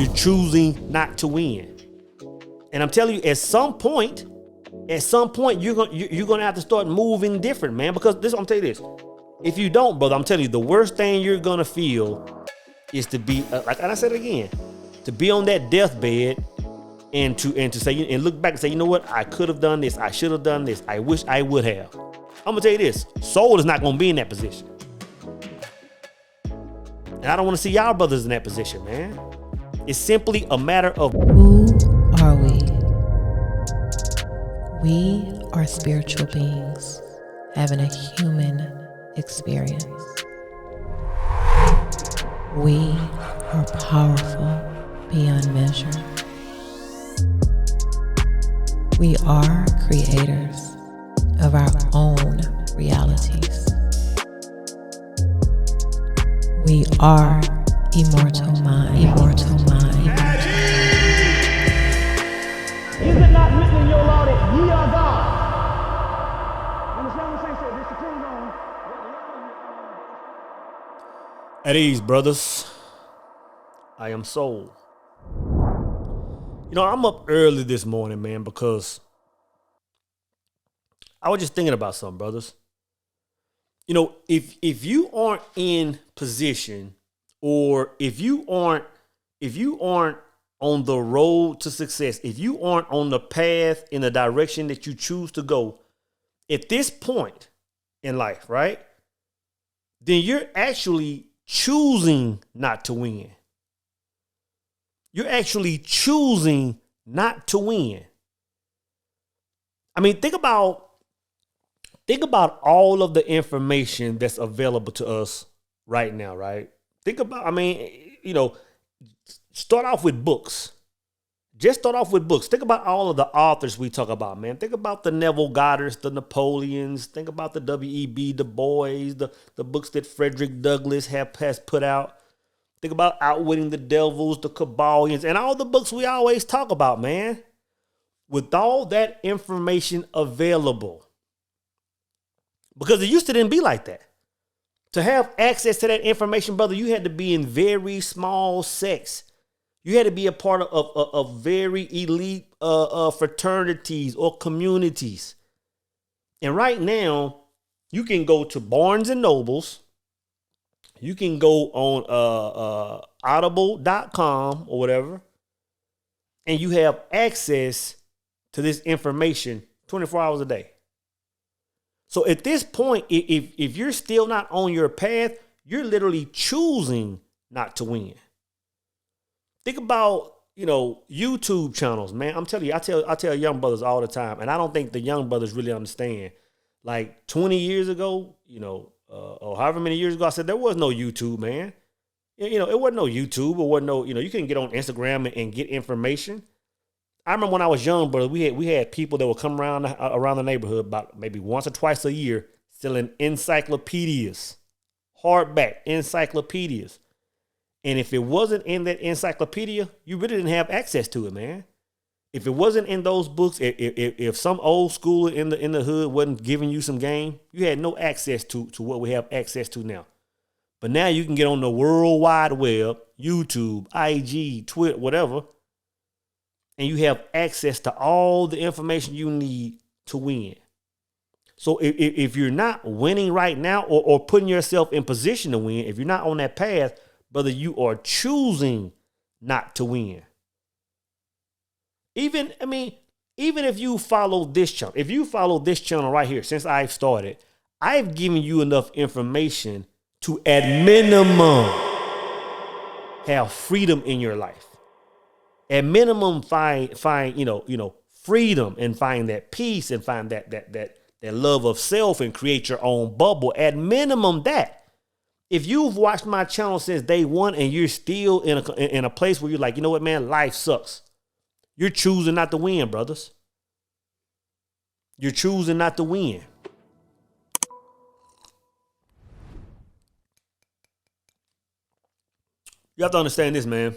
You're choosing not to win. And I'm telling you, at some point, you're gonna have to start moving different, man. Because this, I'm telling you this. If you don't, brother, I'm telling you, the worst thing you're gonna feel is to be like, and I said it again, to be on that deathbed and to say and look back and say, you know what, I could have done this, I should have done this, I wish I would have. I'm gonna tell you this: soul is not gonna be in that position, and I don't want to see y'all brothers in that position, man. It's simply a matter of who are we? We are spiritual beings having a human experience. We are powerful beyond measure. We are creators of our own realities. We are immortal mind. Is it not written in your law that ye are God? Understand what I'm saying? This depends on at ease, brothers. I am soul. You know, I'm up early this morning, man, because I was just thinking about something, brothers. You know, if you aren't in position, or if you aren't on the road to success, if you aren't on the path in the direction that you choose to go at this point in life, right? Then you're actually choosing not to win. You're actually choosing not to win. I mean, think about all of the information that's available to us right now, right? Think about, I mean, you know, start off with books. Just start off with books. Think about all of the authors we talk about, man. Think about the Neville Goddards, the Napoleons. Think about the W.E.B. Du Bois, the books that Frederick Douglass has put out. Think about Outwitting the Devils, the Kabbalions, and all the books we always talk about, man. With all that information available. Because it used to didn't be like that. To have access to that information, brother, you had to be in very small sects. You had to be a part of very elite fraternities or communities. And right now, you can go to Barnes and Nobles. You can go on audible.com or whatever. And you have access to this information 24 hours a day. So at this point, if you're still not on your path, you're literally choosing not to win. Think about, you know, YouTube channels, man. I'm telling you, I tell young brothers all the time, and I don't think the young brothers really understand. Like 20 years ago, you know, or however many years ago, I said there was no YouTube, man. You know, it wasn't no YouTube, or wasn't no, you know, you couldn't get on Instagram and get information. I remember when I was young, brother, we had people that would come around the neighborhood about maybe once or twice a year selling encyclopedias, hardback encyclopedias. And if it wasn't in that encyclopedia, you really didn't have access to it, man. If it wasn't in those books, if some old schooler in the hood wasn't giving you some game, you had no access to what we have access to now. But now you can get on the World Wide Web, YouTube, IG, Twitter, whatever, and you have access to all the information you need to win. So if you're not winning right now, or putting yourself in position to win, if you're not on that path, brother, you are choosing not to win. Even if you follow this channel, right here, since I've started, I've given you enough information to, at minimum, have freedom in your life. At minimum, find freedom, and find that peace, and find that love of self, and create your own bubble. At minimum, that. If you've watched my channel since day one and you're still in a place where you're like, you know what, man, life sucks, you're choosing not to win, brothers. You're choosing not to win. You have to understand this, man.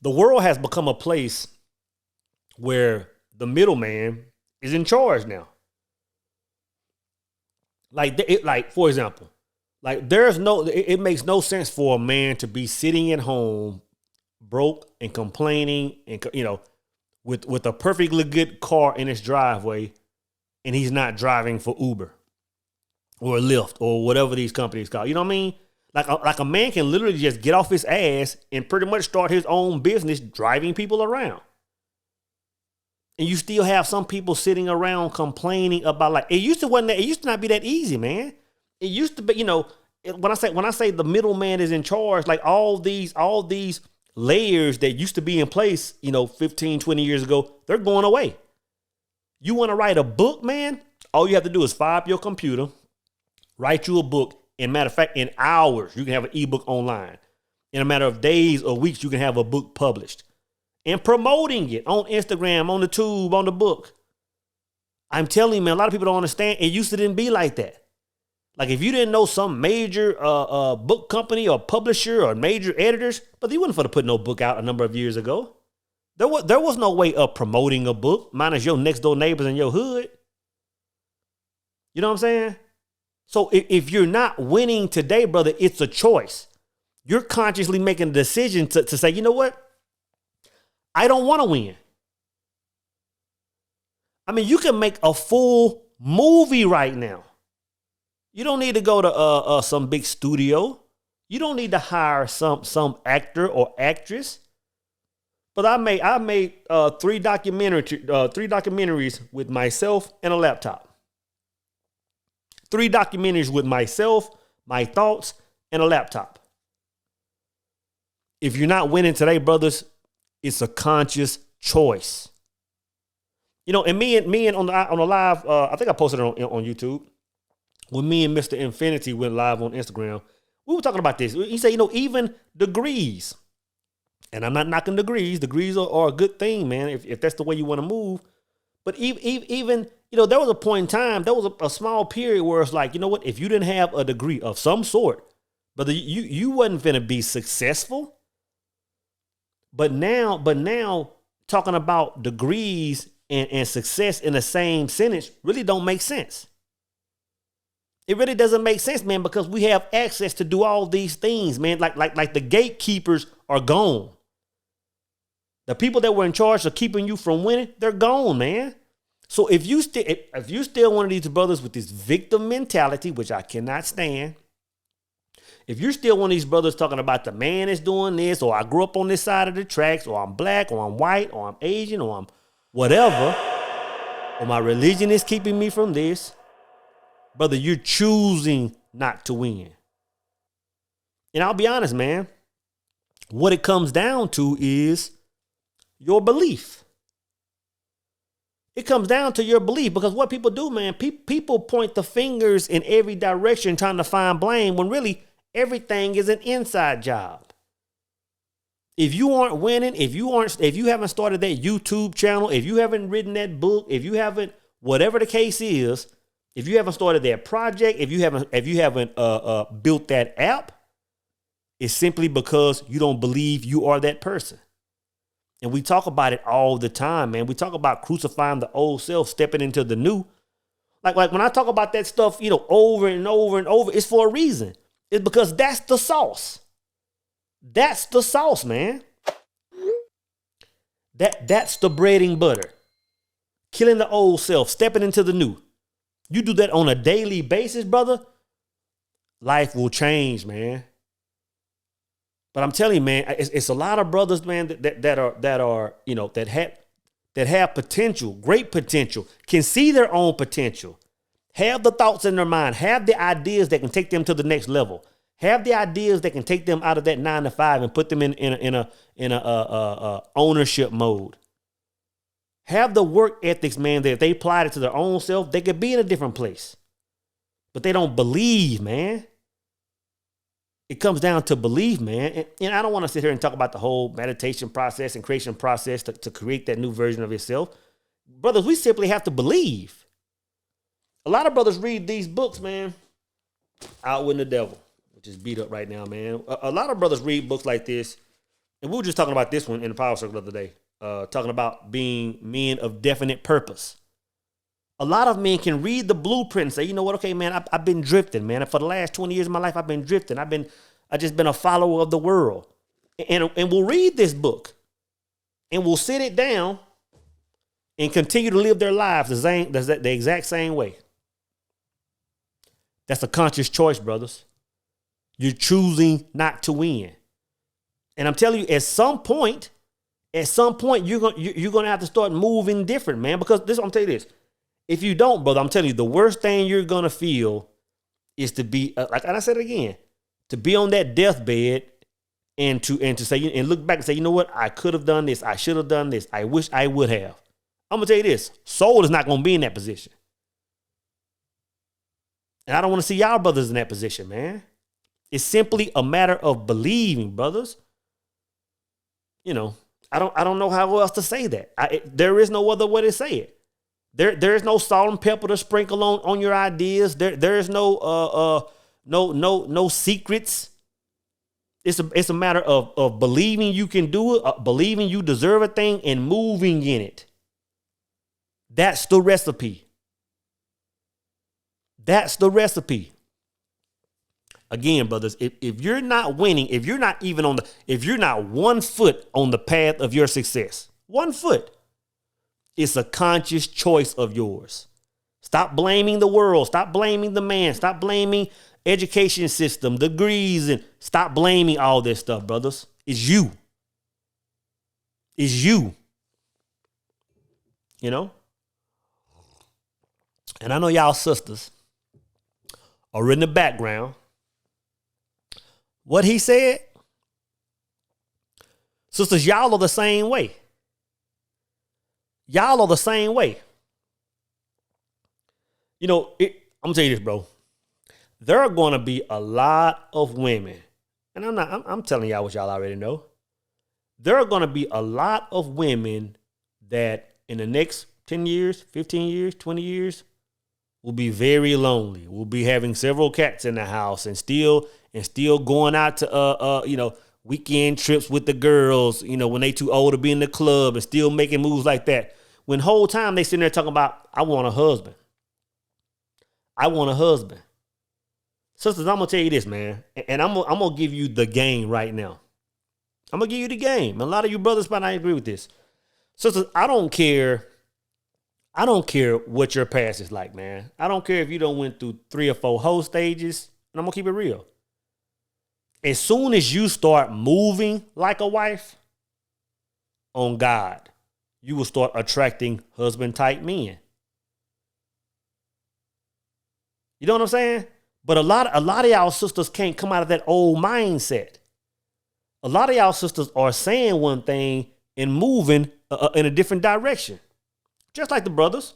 The world has become a place where the middleman is in charge now. Like for example, like it makes no sense for a man to be sitting at home broke and complaining and, with a perfectly good car in his driveway, and he's not driving for Uber or Lyft or whatever these companies call. You know what I mean? Like a man can literally just get off his ass and pretty much start his own business driving people around. And you still have some people sitting around complaining about, like, it used to not be that easy, man. It used to be, when I say the middleman is in charge, like all these layers that used to be in place, 15, 20 years ago, they're going away. You want to write a book, man? All you have to do is fire up your computer, write you a book. And matter of fact, in hours, you can have an ebook online. In a matter of days or weeks, you can have a book published. And promoting it on Instagram, on the tube, on the book. I'm telling you, man, a lot of people don't understand. It used to didn't be like that. Like if you didn't know some major book company or publisher or major editors, but you wouldn't for to put no book out a number of years ago. There was no way of promoting a book, minus your next door neighbors in your hood. You know what I'm saying? So if you're not winning today, brother, it's a choice. You're consciously making a decision to say, you know what? I don't want to win. I mean, you can make a full movie right now. You don't need to go to some big studio. You don't need to hire some actor or actress. But I made three documentaries with myself and a laptop. 3 documentaries with myself, my thoughts, and a laptop. If you're not winning today, brothers, it's a conscious choice. And me and on the live, I think I posted it on YouTube. When me and Mr. Infinity went live on Instagram, we were talking about this. He said, even degrees, and I'm not knocking degrees. Degrees are a good thing, man, if that's the way you want to move. But even there was a point in time, there was a small period where it's like, you know what? If you didn't have a degree of some sort, but you wasn't finna be successful. But now talking about degrees and success in the same sentence really don't make sense. It really doesn't make sense, man, because we have access to do all these things, man. Like the gatekeepers are gone. The people that were in charge of keeping you from winning, they're gone, man. So if you still one of these brothers with this victim mentality, which I cannot stand, if you're still one of these brothers talking about the man is doing this, or I grew up on this side of the tracks, or I'm black, or I'm white, or I'm Asian, or I'm whatever, or my religion is keeping me from this, brother, you're choosing not to win. And I'll be honest, man, what it comes down to is your belief. It comes down to your belief, because what people do, man, people point the fingers in every direction trying to find blame when really everything is an inside job. If you aren't winning, if you haven't started that YouTube channel, if you haven't written that book, if you haven't, whatever the case is, if you haven't started that project, if you haven't built that app, it's simply because you don't believe you are that person. And we talk about it all the time, man. We talk about crucifying the old self, stepping into the new. Like when I talk about that stuff, over and over and over, it's for a reason. It's because that's the sauce. That's the sauce, man. That's the bread and butter. Killing the old self, stepping into the new. You do that on a daily basis, brother, life will change, man. But I'm telling you, man, it's a lot of brothers, man, that have potential, great potential, can see their own potential, have the thoughts in their mind, have the ideas that can take them to the next level, have the ideas that can take them out of that 9 to 5 and put them in a ownership mode. Have the work ethics, man, that if they applied it to their own self, they could be in a different place. But they don't believe, man. It comes down to belief, man. And I don't want to sit here and talk about the whole meditation process and creation process to create that new version of yourself. Brothers, we simply have to believe. A lot of brothers read these books, man. Outwitting the Devil, which is beat up right now, man. A lot of brothers read books like this. And we were just talking about this one in the Power Circle the other day. Talking about being men of definite purpose. A lot of men can read the blueprint and say, you know what, okay, man, I've been drifting, man. And for the last 20 years of my life, I've been drifting. I've just been a follower of the world. And will read this book and will sit it down and continue to live their lives the exact same way. That's a conscious choice, brothers. You're choosing not to win. And I'm telling you, at some point, you're gonna have to start moving different, man. Because I'm telling you this. If you don't, brother, I'm telling you, the worst thing you're gonna feel is to be like I said it again, to be on that deathbed and to say and look back and say, you know what, I could have done this, I should have done this, I wish I would have. I'm gonna tell you this: soul is not gonna be in that position, and I don't want to see y'all brothers in that position, man. It's simply a matter of believing, brothers. You know, I don't know how else to say that. There is no other way to say it. There is no salt and pepper to sprinkle on your ideas. There is no secrets. It's a matter of believing you can do it, believing you deserve a thing, and moving in it. That's the recipe. That's the recipe. Again, brothers, if you're not winning, if you're not 1 foot on the path of your success, 1 foot, it's a conscious choice of yours. Stop blaming the world. Stop blaming the man. Stop blaming education system, degrees, and stop blaming all this stuff, brothers. It's you. It's you. You know? And I know y'all sisters are in the background. What he said, sisters, y'all are the same way. Y'all are the same way. You know, I'm gonna tell you this, bro. There are gonna be a lot of women, and I'm telling y'all what y'all already know. There are gonna be a lot of women that in the next 10 years, 15 years, 20 years will be very lonely. Will be having several cats in the house and still going out to weekend trips with the girls, when they too old to be in the club, and still making moves like that. When the whole time they sitting there talking about, I want a husband. I want a husband. Sisters, I'm gonna tell you this, man, and I'm gonna give you the game right now. I'm gonna give you the game. A lot of you brothers might not agree with this. Sisters, I don't care what your past is like, man. I don't care if you done went through 3 or 4 whole stages, and I'm gonna keep it real. As soon as you start moving like a wife, on God, you will start attracting husband-type men. You know what I'm saying? But a lot of y'all sisters can't come out of that old mindset. A lot of y'all sisters are saying one thing and moving in a different direction. Just like the brothers.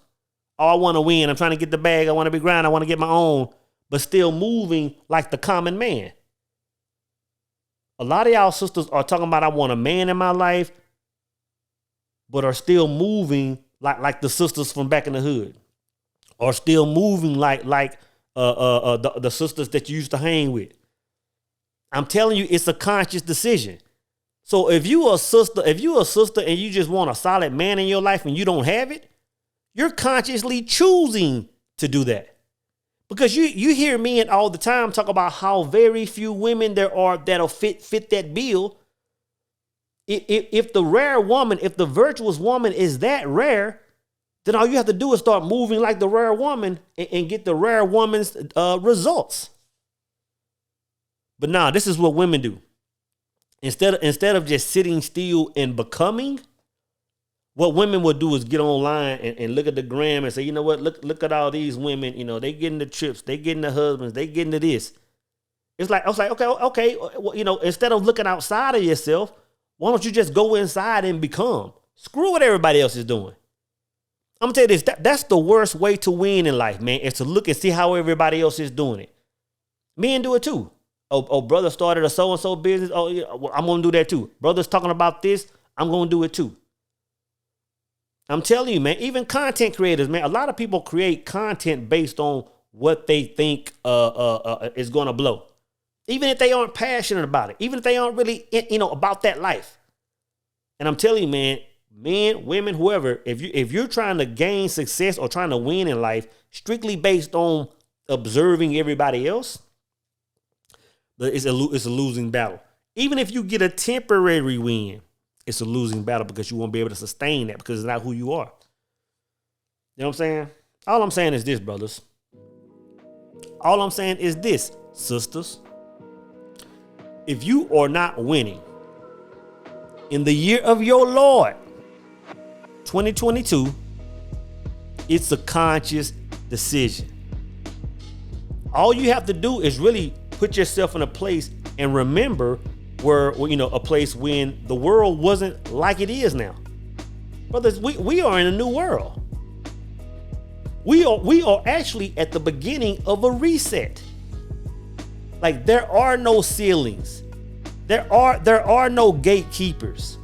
Oh, I want to win. I'm trying to get the bag. I want to be grind. I want to get my own. But still moving like the common man. A lot of y'all sisters are talking about, I want a man in my life, but are still moving like the sisters from back in the hood. Or still moving like the sisters that you used to hang with. I'm telling you, it's a conscious decision. So if you a sister and you just want a solid man in your life and you don't have it, you're consciously choosing to do that. Because you hear men all the time talk about how very few women there are that'll fit that bill. If the rare woman, if the virtuous woman is that rare, then all you have to do is start moving like the rare woman and get the rare woman's results. But nah, this is what women do. Instead of just sitting still and becoming, what women will do is get online and look at the gram and say, you know what, look at all these women, they getting the trips, they getting the husbands, they getting to this. I was like, okay, well, instead of looking outside of yourself, why don't you just go inside and become? Screw what everybody else is doing. I'm gonna tell you this, that's the worst way to win in life, man, is to look and see how everybody else is doing it. Men do it too. Oh, brother started a so-and-so business. Oh, yeah, well, I'm gonna do that too. Brother's talking about this, I'm gonna do it too. I'm telling you, man, even content creators, man, a lot of people create content based on what they think is going to blow. Even if they aren't passionate about it, even if they aren't really, about that life. And I'm telling you, man, men, women, whoever, if you're trying to gain success or trying to win in life strictly based on observing everybody else, it's a losing battle. Even if you get a temporary win, it's a losing battle because you won't be able to sustain that because it's not who you are. You know what I'm saying? All I'm saying is this, brothers. All I'm saying is this, sisters. If you are not winning in the year of your Lord, 2022, it's a conscious decision. All you have to do is really put yourself in a place and remember where, a place when the world wasn't like it is now. Brothers, we are in a new world. We are actually at the beginning of a reset. Like, there are no ceilings. There are no gatekeepers.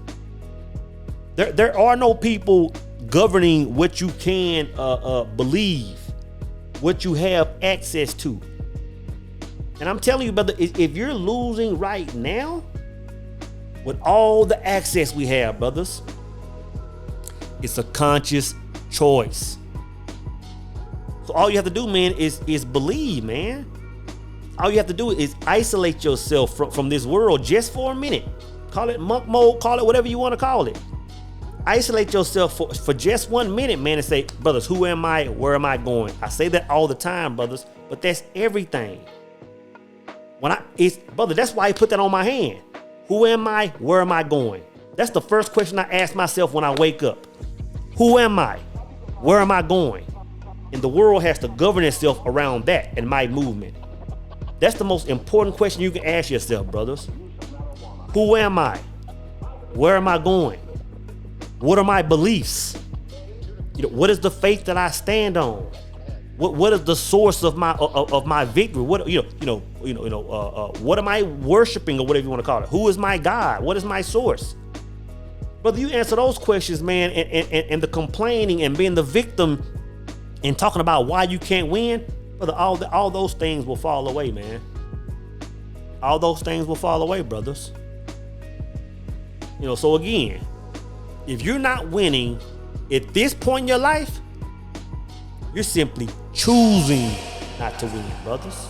There are no people governing what you can believe, what you have access to. And I'm telling you, brother, if you're losing right now with all the access we have, brothers, it's a conscious choice. So all you have to do, man, is believe, man. All you have to do is isolate yourself from this world just for a minute. Call it monk mode, call it whatever you want to call it. Isolate yourself for just 1 minute, man, and say, brothers, who am I? Where am I going? I say that all the time, brothers, but that's everything. Brother, that's why he put that on my hand. Who am I? Where am I going? That's the first question I ask myself when I wake up. Who am I? Where am I going? And the world has to govern itself around that and my movement. That's the most important question you can ask yourself, brothers. Who am I? Where am I going? What are my beliefs? What is the faith that I stand on? What is the source of my victory? What what am I worshiping, or whatever you want to call it? Who is my God? What is my source? Brother, you answer those questions, man, and the complaining and being the victim and talking about why you can't win, brother, all those things will fall away, man. All those things will fall away, brothers. So again, if you're not winning at this point in your life, you're simply choosing not to win, brothers.